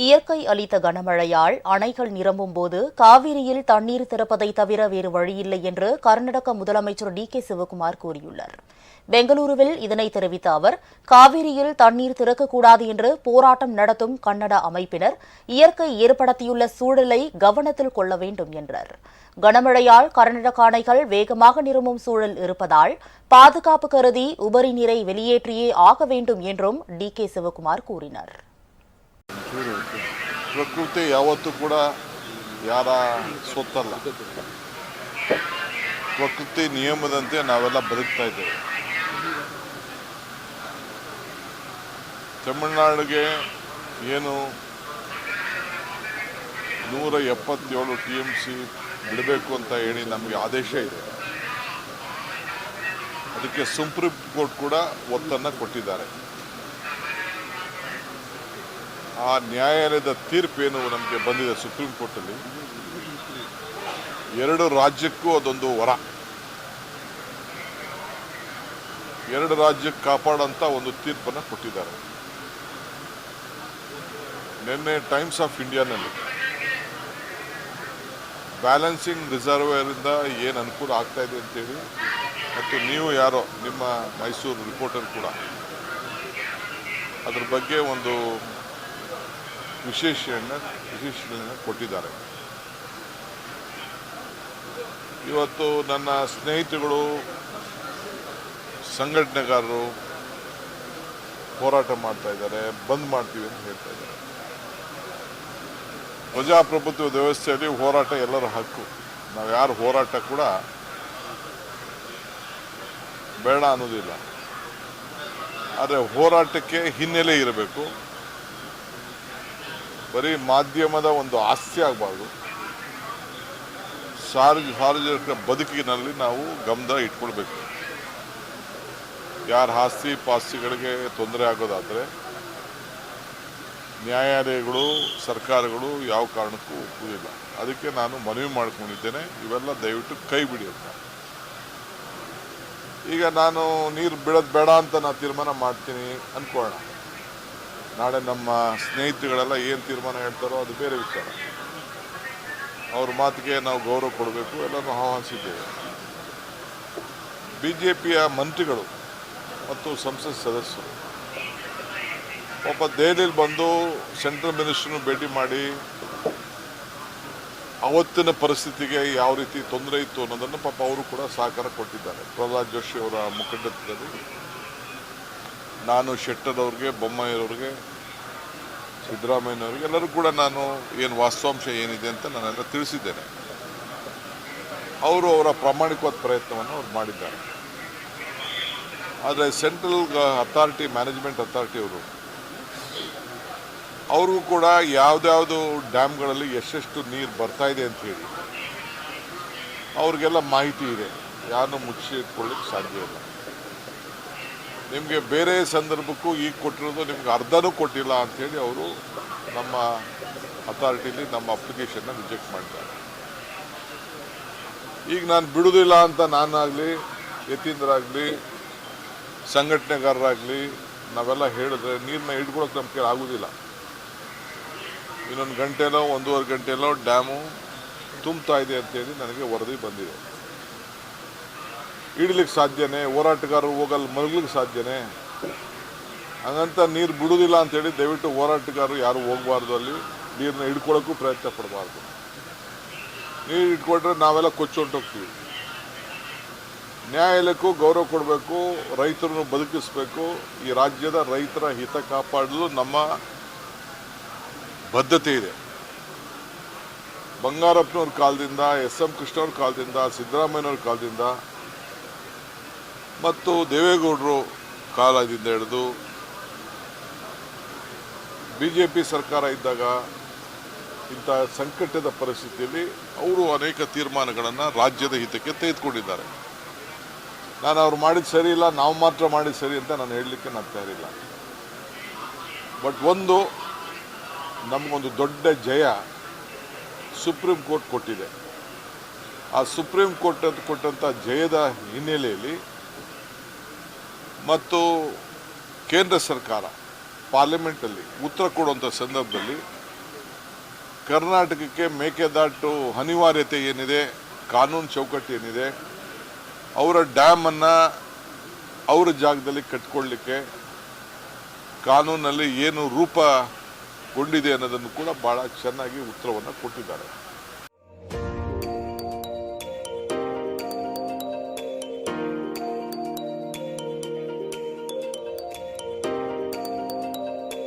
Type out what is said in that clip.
இயற்கை அளித்த கனமழையால் அணைகள் நிரம்பும் போது காவிரியில் தண்ணீர் திறப்பதை தவிர வேறு வழியில்லை என்று கர்நாடக முதலமைச்சர் டி.கே. சிவக்குமார் கூறியுள்ளார். பெங்களூருவில் இதனை தெரிவித்த அவர், காவிரியில் தண்ணீர் திறக்கக்கூடாது என்று போராட்டம் நடத்தும் கன்னட அமைப்பினர் இயற்கை ஏற்படுத்தியுள்ள சூழலை கவனத்தில் கொள்ள வேண்டும் என்றார். கனமழையால் கர்நாடக அணைகள் வேகமாக நிரம்பும் சூழல் இருப்பதால் பாதுகாப்பு கருதி உபரி நீரை வெளியேற்றியே ஆக வேண்டும் என்றும் டி.கே. சிவக்குமார் கூறினார். ಪ್ರಕೃತಿ ಯಾವತ್ತೂ ಕೂಡ ಯಾರ ಸೊತ್ತಲ್ಲ. ಪ್ರಕೃತಿ ನಿಯಮದಂತೆ ನಾವೆಲ್ಲ ಬದುಕ್ತಾ ಇದ್ದೇವೆ. ತಮಿಳುನಾಡಿಗೆ ಏನು 177 TMC ಬಿಡಬೇಕು ಅಂತ ಹೇಳಿ ನಮಗೆ ಆದೇಶ ಇದೆ. ಅದಕ್ಕೆ ಸುಪ್ರೀಂ ಕೋರ್ಟ್ ಕೂಡ ಒತ್ತನ್ನು ಕೊಟ್ಟಿದ್ದಾರೆ. ಆ ನ್ಯಾಯಾಲಯದ ತೀರ್ಪೇನು ನಮಗೆ ಬಂದಿದೆ ಸುಪ್ರೀಂ ಕೋರ್ಟಲ್ಲಿ, ಎರಡು ರಾಜ್ಯಕ್ಕೂ ಅದೊಂದು ವರ. ಎರಡು ರಾಜ್ಯಕ್ಕೆ ಕಾಪಾಡೋಂಥ ಒಂದು ತೀರ್ಪನ್ನು ಕೊಟ್ಟಿದ್ದಾರೆ. ನಿನ್ನೆ ಟೈಮ್ಸ್ ಆಫ್ ಇಂಡಿಯಾನಲ್ಲಿ ಬ್ಯಾಲೆನ್ಸಿಂಗ್ ರಿಸರ್ವೇರಿಂದ ಏನು ಅನುಕೂಲ ಆಗ್ತಾ ಇದೆ ಅಂತೇಳಿ, ಮತ್ತು ನೀವು ಯಾರೋ ನಿಮ್ಮ ಮೈಸೂರು ರಿಪೋರ್ಟರ್ ಕೂಡ ಅದ್ರ ಬಗ್ಗೆ ಒಂದು ವಿಶೇಷಣೆ ಕೊಟ್ಟಿದ್ದಾರೆ. ಇವತ್ತು ನನ್ನ ಸ್ನೇಹಿತರುಗಳು, ಸಂಘಟನೆಗಾರರು ಹೋರಾಟ ಮಾಡ್ತಾ ಇದ್ದಾರೆ, ಬಂದ್ ಮಾಡ್ತೀವಿ ಅಂತ ಹೇಳ್ತಾ ಇದ್ದಾರೆ. ಪ್ರಜಾಪ್ರಭುತ್ವ ವ್ಯವಸ್ಥೆಯಲ್ಲಿ ಹೋರಾಟ ಎಲ್ಲರ ಹಕ್ಕು. ನಾವು ಯಾರು ಹೋರಾಟ ಕೂಡ ಬೇಡ ಅನ್ನೋದಿಲ್ಲ. ಆದರೆ ಹೋರಾಟಕ್ಕೆ ಹಿನ್ನೆಲೆ ಇರಬೇಕು. ಬರೀ ಮಾಧ್ಯಮದ ಒಂದು ಆಸ್ತಿ ಆಗಬಾರ್ದು. ಸಾರ್ವಜನಿಕ ಬದುಕಿನಲ್ಲಿ ನಾವು ಗಮನ ಇಟ್ಕೊಳ್ಬೇಕು. ಯಾರ ಆಸ್ತಿ ಪಾಸ್ತಿಗಳಿಗೆ ತೊಂದರೆ ಆಗೋದಾದರೆ ನ್ಯಾಯಾಲಯಗಳು, ಸರ್ಕಾರಗಳು ಯಾವ ಕಾರಣಕ್ಕೂ ಒಪ್ಪುವುದಿಲ್ಲ. ಅದಕ್ಕೆ ನಾನು ಮನವಿ ಮಾಡ್ಕೊಂಡಿದ್ದೇನೆ, ಇವೆಲ್ಲ ದಯವಿಟ್ಟು ಕೈ ಬಿಡಿ ಅಂತ. ಈಗ ನಾನು ನೀರು ಬಿಡೋದು ಬೇಡ ಅಂತ ನಾನು ತೀರ್ಮಾನ ಮಾಡ್ತೀನಿ ಅಂದ್ಕೊಳ್ಳೋಣ. ನಾಳೆ ನಮ್ಮ ಸ್ನೇಹಿತರುಗಳೆಲ್ಲ ಏನು ತೀರ್ಮಾನ ಹೇಳ್ತಾರೋ ಅದು ಬೇರೆ ವಿಚಾರ. ಅವ್ರ ಮಾತಿಗೆ ನಾವು ಗೌರವ ಕೊಡಬೇಕು, ಎಲ್ಲನೂ ಆಹ್ವಾನಿಸಿದ್ದೇವೆ. BJPಯ ಮಂತ್ರಿಗಳು ಮತ್ತು ಸಂಸತ್ ಸದಸ್ಯರು ಪಾಪ ದೆಹಲಿಯಲ್ಲಿ ಬಂದು ಸೆಂಟ್ರಲ್ ಮಿನಿಸ್ಟರ್ನ ಭೇಟಿ ಮಾಡಿ ಅವತ್ತಿನ ಪರಿಸ್ಥಿತಿಗೆ ಯಾವ ರೀತಿ ತೊಂದರೆ ಇತ್ತು ಅನ್ನೋದನ್ನು ಪಾಪ ಅವರು ಕೂಡ ಸಹಕಾರ ಕೊಟ್ಟಿದ್ದಾರೆ. ಪ್ರಹ್ಲಾದ್ ಜೋಶಿ ಅವರ ಮುಖಂಡತ್ವದಲ್ಲಿ ನಾನು ಶೆಟ್ಟರ್ ಅವ್ರಿಗೆ, ಬೊಮ್ಮಾಯಿಯವ್ರಿಗೆ, ಸಿದ್ದರಾಮಯ್ಯನವ್ರಿಗೆ ಎಲ್ಲರೂ ಕೂಡ ನಾನು ಏನು ವಾಸ್ತವಾಂಶ ಏನಿದೆ ಅಂತ ನಾನೆಲ್ಲ ತಿಳಿಸಿದ್ದೇನೆ. ಅವರು ಅವರ ಪ್ರಾಮಾಣಿಕವಾದ ಪ್ರಯತ್ನವನ್ನು ಅವ್ರು ಮಾಡಿದ್ದಾರೆ. ಆದರೆ ಸೆಂಟ್ರಲ್ ಅಥಾರಿಟಿ, ಮ್ಯಾನೇಜ್ಮೆಂಟ್ ಅಥಾರಿಟಿ ಅವ್ರಿಗೂ ಕೂಡ ಯಾವುದ್ಯಾವುದು ಡ್ಯಾಮ್ಗಳಲ್ಲಿ ಎಷ್ಟೆಷ್ಟು ನೀರು ಬರ್ತಾ ಇದೆ ಅಂತ ಹೇಳಿ ಅವ್ರಿಗೆಲ್ಲ ಮಾಹಿತಿ ಇದೆ. ಯಾರನ್ನೂ ಮುಚ್ಚಿಟ್ಕೊಳ್ಳಿಕ್ಕೆ ಸಾಧ್ಯ ಇಲ್ಲ. ನಿಮಗೆ ಬೇರೆ ಸಂದರ್ಭಕ್ಕೂ ಈಗ ಕೊಟ್ಟಿರೋದು ನಿಮ್ಗೆ ಅರ್ಧನೂ ಕೊಟ್ಟಿಲ್ಲ ಅಂಥೇಳಿ ಅವರು ನಮ್ಮ ಅಥಾರಿಟಿಲಿ ನಮ್ಮ ಅಪ್ಲಿಕೇಶನ್ನ ರಿಜೆಕ್ಟ್ ಮಾಡಿದ್ದಾರೆ. ಈಗ ನಾನು ಬಿಡುವುದಿಲ್ಲ ಅಂತ ನಾನಾಗಲಿ, ಯತೀಂದ್ರ ಆಗಲಿ, ಸಂಘಟನೆಗಾರರಾಗಲಿ ನಾವೆಲ್ಲ ಹೇಳಿದ್ರೆ ನೀರನ್ನ ಹಿಡ್ಕೊಳಕ್ಕೆ ನಮ್ಮ ಕೈಲಿ ಆಗೋದಿಲ್ಲ. ಇನ್ನೊಂದು ಗಂಟೆನೋ 1.5 ಗಂಟೆನೋ ಡ್ಯಾಮು ತುಂಬ್ತಾ ಇದೆ ಅಂತೇಳಿ ನನಗೆ ವರದಿ ಬಂದಿದೆ. ಇಡ್ಲಿಕ್ಕೆ ಸಾಧ್ಯನೇ? ಹೋರಾಟಗಾರರು ಹೋಗಲ್ಲಿ ಮಲಗ್ಲಿಕ್ಕೆ ಸಾಧ್ಯನೇ? ಹಂಗಂತ ನೀರು ಬಿಡುವುದಿಲ್ಲ ಅಂತೇಳಿ ದಯವಿಟ್ಟು ಹೋರಾಟಗಾರರು ಯಾರು ಹೋಗಬಾರ್ದು, ಅಲ್ಲಿ ನೀರನ್ನ ಹಿಡ್ಕೊಳ್ಳೋಕ್ಕೂ ಪ್ರಯತ್ನ ಪಡಬಾರ್ದು. ನೀರು ಇಟ್ಕೊಂಡ್ರೆ ನಾವೆಲ್ಲ ಕೊಚ್ಚೊಂಟೋಗ್ತೀವಿ. ನ್ಯಾಯಾಲಯಕ್ಕೂ ಗೌರವ ಕೊಡಬೇಕು, ರೈತರನ್ನು ಬದುಕಿಸಬೇಕು. ಈ ರಾಜ್ಯದ ರೈತರ ಹಿತ ಕಾಪಾಡಲು ನಮ್ಮ ಬದ್ಧತೆ ಇದೆ. ಬಂಗಾರಪ್ಪನವ್ರ ಕಾಲದಿಂದ, SM ಕೃಷ್ಣವ್ರ ಕಾಲದಿಂದ, ಸಿದ್ದರಾಮಯ್ಯನವ್ರ ಕಾಲದಿಂದ ಮತ್ತು ದೇವೇಗೌಡರು ಕಾಲದಿಂದ ಹಿಡಿದು BJP ಸರ್ಕಾರ ಇದ್ದಾಗ ಇಂಥ ಸಂಕಟದ ಪರಿಸ್ಥಿತಿಯಲ್ಲಿ ಅವರು ಅನೇಕ ತೀರ್ಮಾನಗಳನ್ನು ರಾಜ್ಯದ ಹಿತಕ್ಕೆ ತೆಗೆದುಕೊಂಡಿದ್ದಾರೆ. ನಾನು ಅವ್ರು ಮಾಡಿದ ಸರಿ ಇಲ್ಲ, ನಾವು ಮಾತ್ರ ಮಾಡಿದ ಸರಿ ಅಂತ ನಾನು ಹೇಳಲಿಕ್ಕೆ ನಾನು ತಯಾರಿಲ್ಲ. ಬಟ್ ಒಂದು ನಮಗೊಂದು ದೊಡ್ಡ ಜಯ ಸುಪ್ರೀಂ ಕೋರ್ಟ್ ಕೊಟ್ಟಿದೆ. ಆ ಸುಪ್ರೀಂ ಕೋರ್ಟ್ ಕೊಟ್ಟಂಥ ಜಯದ ಹಿನ್ನೆಲೆಯಲ್ಲಿ ಮತ್ತು ಕೇಂದ್ರ ಸರ್ಕಾರ ಪಾರ್ಲಿಮೆಂಟಲ್ಲಿ ಉತ್ತರ ಕೊಡುವಂಥ ಸಂದರ್ಭದಲ್ಲಿ ಕರ್ನಾಟಕಕ್ಕೆ ಮೇಕೆದಾಟು ಅನಿವಾರ್ಯತೆ ಏನಿದೆ, ಕಾನೂನು ಚೌಕಟ್ಟು ಏನಿದೆ, ಅವರ ಡ್ಯಾಮನ್ನು ಅವರ ಜಾಗದಲ್ಲಿ ಕಟ್ಕೊಳ್ಳಿಕ್ಕೆ ಕಾನೂನಲ್ಲಿ ಏನು ರೂಪುಗೊಂಡಿದೆ ಅನ್ನೋದನ್ನು ಕೂಡ ಭಾಳ ಚೆನ್ನಾಗಿ ಉತ್ತರವನ್ನು ಕೊಟ್ಟಿದ್ದಾರೆ.